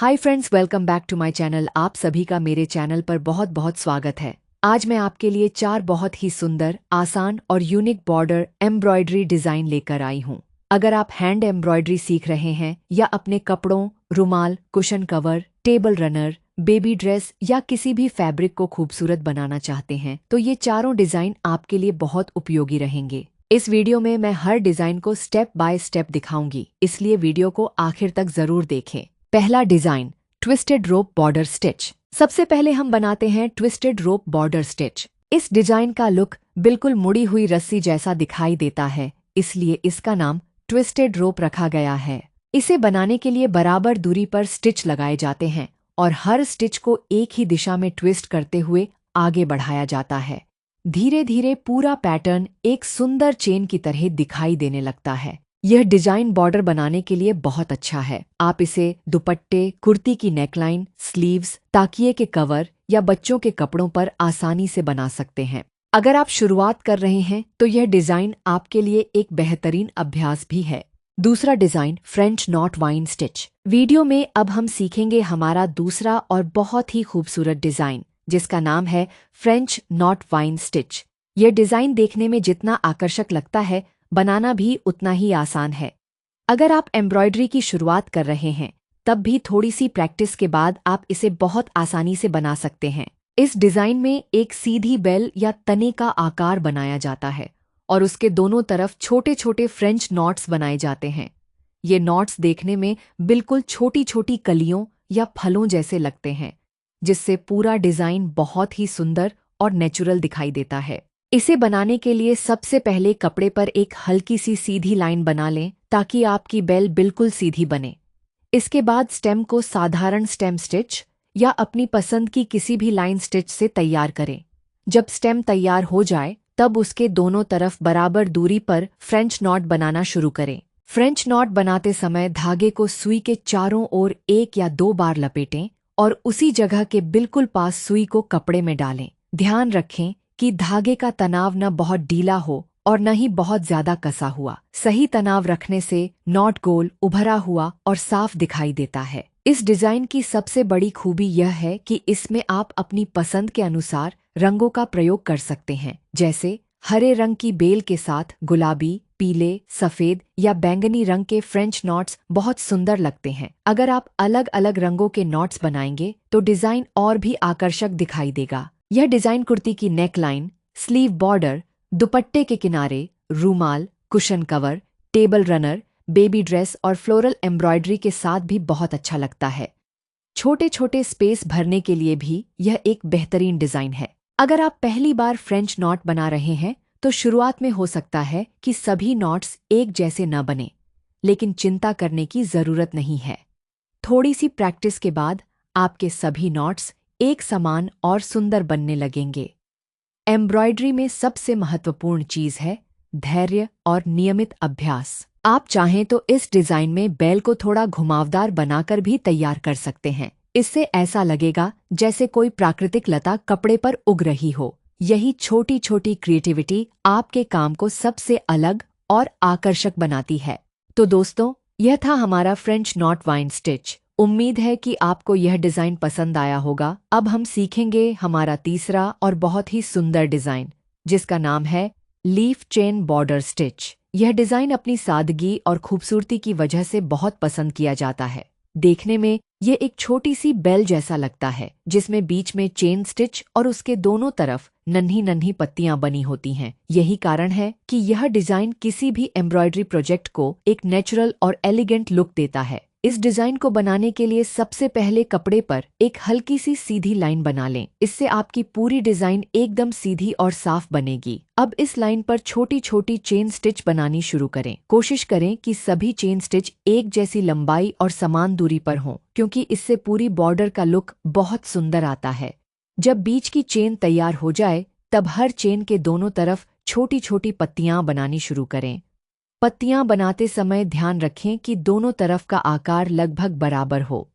Hi friends, welcome back to my channel. आप सभी का मेरे चैनल पर बहुत बहुत स्वागत है। आज मैं आपके लिए 4 बहुत ही सुंदर, आसान और यूनिक बॉर्डर एम्ब्रॉयडरी डिज़ाइन लेकर आई हूँ। अगर आप हैंड एम्ब्रॉयडरी सीख रहे हैं या अपने कपड़ों, रुमाल, cushion cover, table runner, baby dress या किसी भी फैब्रिक को खूबसूरत बनाना चाहते हैं तो ये चारों डिज़ाइन आपके लिए बहुत उपयोगी रहेंगे। इस वीडियो में मैं हर डिज़ाइन को स्टेप बाय स्टेप दिखाऊंगी, इसलिए वीडियो को आखिर तक ज़रूर देखें। पहला डिजाइन, ट्विस्टेड रोप बॉर्डर स्टिच। सबसे पहले हम बनाते हैं ट्विस्टेड रोप बॉर्डर स्टिच। इस डिजाइन का लुक बिल्कुल मुड़ी हुई रस्सी जैसा दिखाई देता है, इसलिए इसका नाम ट्विस्टेड रोप रखा गया है। इसे बनाने के लिए बराबर दूरी पर स्टिच लगाए जाते हैं और हर स्टिच को एक ही दिशा में ट्विस्ट करते हुए आगे बढ़ाया जाता है। धीरे धीरे पूरा पैटर्न एक सुंदर चेन की तरह दिखाई देने लगता है। यह डिजाइन बॉर्डर बनाने के लिए बहुत अच्छा है। आप इसे दुपट्टे, कुर्ती की नेकलाइन, स्लीव्स, ताकिए के कवर या बच्चों के कपड़ों पर आसानी से बना सकते हैं। अगर आप शुरुआत कर रहे हैं तो यह डिजाइन आपके लिए एक बेहतरीन अभ्यास भी है। दूसरा design, French not wine stitch. Video में अब हम सीखेंगे हमारा दूसरा और बहुत ही खूबसूरत डिजाइन, जिसका नाम है फ्रेंच नॉट वाइन स्टिच। यह डिजाइन देखने में जितना आकर्षक लगता है, बनाना भी उतना ही आसान है। अगर आप एम्ब्रॉयडरी की शुरुआत कर रहे हैं तब भी थोड़ी सी प्रैक्टिस के बाद आप इसे बहुत आसानी से बना सकते हैं। इस डिजाइन में एक सीधी बेल या तने का आकार बनाया जाता है और उसके दोनों तरफ छोटे छोटे फ्रेंच नॉट्स बनाए जाते हैं। ये नॉट्स देखने में बिल्कुल छोटी छोटी कलियों या फलों जैसे लगते हैं, जिससे पूरा डिजाइन बहुत ही सुंदर और नेचुरल दिखाई देता है। इसे बनाने के लिए सबसे पहले कपड़े पर एक हल्की सी सीधी लाइन बना लें ताकि आपकी बेल बिल्कुल सीधी बने। इसके बाद स्टेम को साधारण स्टेम स्टिच या अपनी पसंद की किसी भी लाइन स्टिच से तैयार करें। जब स्टेम तैयार हो जाए तब उसके दोनों तरफ बराबर दूरी पर फ्रेंच नॉट बनाना शुरू करें। फ्रेंच नॉट बनाते समय धागे को सुई के चारों ओर 1 या 2 बार लपेटें और उसी जगह के बिल्कुल पास सुई को कपड़े में डालें। ध्यान रखें कि धागे का तनाव न बहुत ढीला हो और न ही बहुत ज्यादा कसा हुआ। सही तनाव रखने से नॉट गोल, उभरा हुआ और साफ दिखाई देता है। इस डिजाइन की सबसे बड़ी खूबी यह है कि इसमें आप अपनी पसंद के अनुसार रंगों का प्रयोग कर सकते हैं, जैसे हरे रंग की बेल के साथ गुलाबी, पीले, सफेद या बैंगनी रंग के फ्रेंच नॉट्स बहुत सुंदर लगते हैं। अगर आप अलग अलग रंगों के नॉट्स बनाएंगे तो डिजाइन और भी आकर्षक दिखाई देगा। यह डिजाइन कुर्ती की नेकलाइन, स्लीव बॉर्डर, दुपट्टे के किनारे, रूमाल, cushion cover, table runner, baby dress और फ्लोरल एम्ब्रॉयडरी के साथ भी बहुत अच्छा लगता है। छोटे छोटे स्पेस भरने के लिए भी यह एक बेहतरीन डिजाइन है। अगर आप पहली बार फ्रेंच नॉट बना रहे हैं तो शुरुआत में हो सकता है कि सभी नॉट्स एक जैसे न बने, लेकिन चिंता करने की जरूरत नहीं है। थोड़ी सी प्रैक्टिस के बाद आपके सभी नॉट्स एक समान और सुंदर बनने लगेंगे। एम्ब्रॉयडरी में सबसे महत्वपूर्ण चीज है धैर्य और नियमित अभ्यास। आप चाहें तो इस डिजाइन में बेल को थोड़ा घुमावदार बनाकर भी तैयार कर सकते हैं। इससे ऐसा लगेगा जैसे कोई प्राकृतिक लता कपड़े पर उग रही हो। यही छोटी छोटी क्रिएटिविटी आपके काम को सबसे अलग और आकर्षक बनाती है। तो दोस्तों, यह था हमारा फ्रेंच नॉट वाइन स्टिच। उम्मीद है कि आपको यह डिजाइन पसंद आया होगा। अब हम सीखेंगे हमारा तीसरा और बहुत ही सुंदर डिजाइन, जिसका नाम है लीफ चेन बॉर्डर स्टिच। यह डिजाइन अपनी सादगी और खूबसूरती की वजह से बहुत पसंद किया जाता है। देखने में ये एक छोटी सी बेल जैसा लगता है, जिसमें बीच में चेन स्टिच और उसके दोनों तरफ नन्ही नन्ही पत्तियां बनी होती हैं। यही कारण है कि यह डिजाइन किसी भी एम्ब्रॉयडरी प्रोजेक्ट को एक नेचुरल और एलिगेंट लुक देता है। इस डिजाइन को बनाने के लिए सबसे पहले कपड़े पर एक हल्की सी सीधी लाइन बना लें। इससे आपकी पूरी डिजाइन एकदम सीधी और साफ बनेगी। अब इस लाइन पर छोटी छोटी चेन स्टिच बनानी शुरू करें। कोशिश करें कि सभी चेन स्टिच एक जैसी लंबाई और समान दूरी पर हों, क्योंकि इससे पूरी बॉर्डर का लुक बहुत सुंदर आता है। जब बीच की चेन तैयार हो जाए तब हर चेन के दोनों तरफ छोटी छोटी पत्तियां बनानी शुरू करें। पत्तियां बनाते समय ध्यान रखें कि दोनों तरफ का आकार लगभग बराबर हो।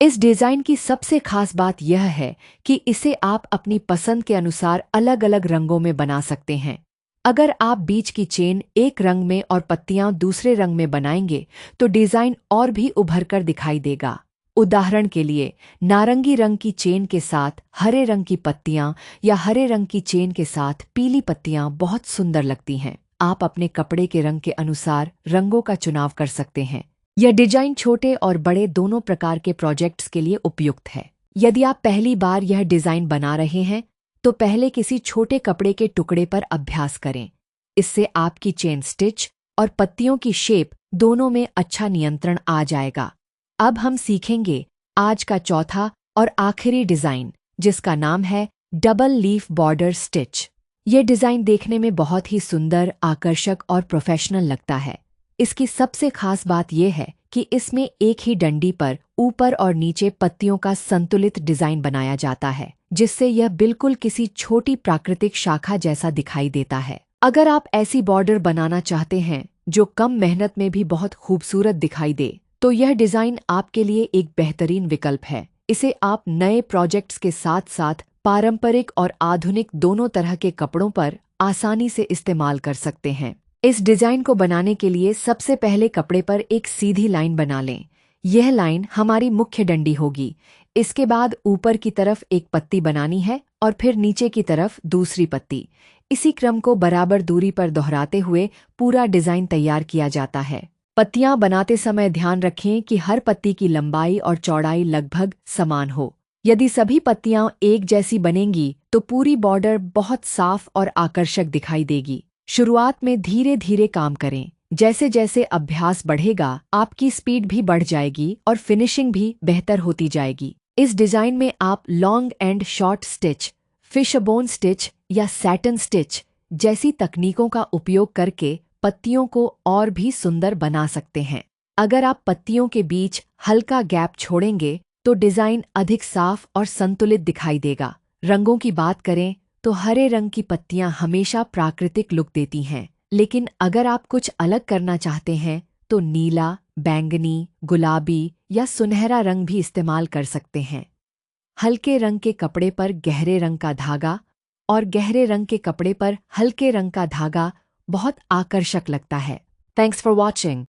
इस डिजाइन की सबसे खास बात यह है कि इसे आप अपनी पसंद के अनुसार अलग अलग रंगों में बना सकते हैं। अगर आप बीच की चेन एक रंग में और पत्तियां दूसरे रंग में बनाएंगे तो डिजाइन और भी उभर कर दिखाई देगा। उदाहरण के लिए नारंगी रंग की चेन के साथ हरे रंग की पत्तियां या हरे रंग की चेन के साथ पीली पत्तियां बहुत सुंदर लगती हैं। आप अपने कपड़े के रंग के अनुसार रंगों का चुनाव कर सकते हैं। यह डिजाइन छोटे और बड़े दोनों प्रकार के प्रोजेक्ट्स के लिए उपयुक्त है। यदि आप पहली बार यह डिजाइन बना रहे हैं तो पहले किसी छोटे कपड़े के टुकड़े पर अभ्यास करें। इससे आपकी चेन स्टिच और पत्तियों की शेप दोनों में अच्छा नियंत्रण आ जाएगा। अब हम सीखेंगे आज का चौथा और आखिरी डिजाइन, जिसका नाम है डबल लीफ बॉर्डर स्टिच। ये डिजाइन देखने में बहुत ही सुंदर, आकर्षक और प्रोफेशनल लगता है। इसकी सबसे खास बात यह है कि इसमें एक ही डंडी पर ऊपर और नीचे पत्तियों का संतुलित डिजाइन बनाया जाता है, जिससे यह बिल्कुल किसी छोटी प्राकृतिक शाखा जैसा दिखाई देता है। अगर आप ऐसी बॉर्डर बनाना चाहते हैं जो कम मेहनत में भी बहुत खूबसूरत दिखाई दे, तो यह डिजाइन आपके लिए एक बेहतरीन विकल्प है। इसे आप नए प्रोजेक्ट्स के साथ साथ पारंपरिक और आधुनिक दोनों तरह के कपड़ों पर आसानी से इस्तेमाल कर सकते हैं। इस डिजाइन को बनाने के लिए सबसे पहले कपड़े पर एक सीधी लाइन बना लें। यह लाइन हमारी मुख्य डंडी होगी। इसके बाद ऊपर की तरफ एक पत्ती बनानी है और फिर नीचे की तरफ दूसरी पत्ती। इसी क्रम को बराबर दूरी पर दोहराते हुए पूरा डिजाइन तैयार किया जाता है। पत्तियां बनाते समय ध्यान रखें कि हर पत्ती की लंबाई और चौड़ाई लगभग समान हो। यदि सभी पत्तियां एक जैसी बनेंगी तो पूरी बॉर्डर बहुत साफ और आकर्षक दिखाई देगी। शुरुआत में धीरे धीरे काम करें। जैसे जैसे अभ्यास बढ़ेगा, आपकी स्पीड भी बढ़ जाएगी और फिनिशिंग भी बेहतर होती जाएगी। इस डिजाइन में आप long and short stitch, fishbone stitch या सैटन स्टिच जैसी तकनीकों का उपयोग करके पत्तियों को और भी सुंदर बना सकते हैं। अगर आप पत्तियों के बीच हल्का गैप छोड़ेंगे तो डिजाइन अधिक साफ और संतुलित दिखाई देगा। रंगों की बात करें तो हरे रंग की पत्तियां हमेशा प्राकृतिक लुक देती हैं, लेकिन अगर आप कुछ अलग करना चाहते हैं तो नीला, बैंगनी, गुलाबी या सुनहरा रंग भी इस्तेमाल कर सकते हैं। हल्के रंग के कपड़े पर गहरे रंग का धागा और गहरे रंग के कपड़े पर हल्के रंग का धागा बहुत आकर्षक लगता है। Thanks for watching.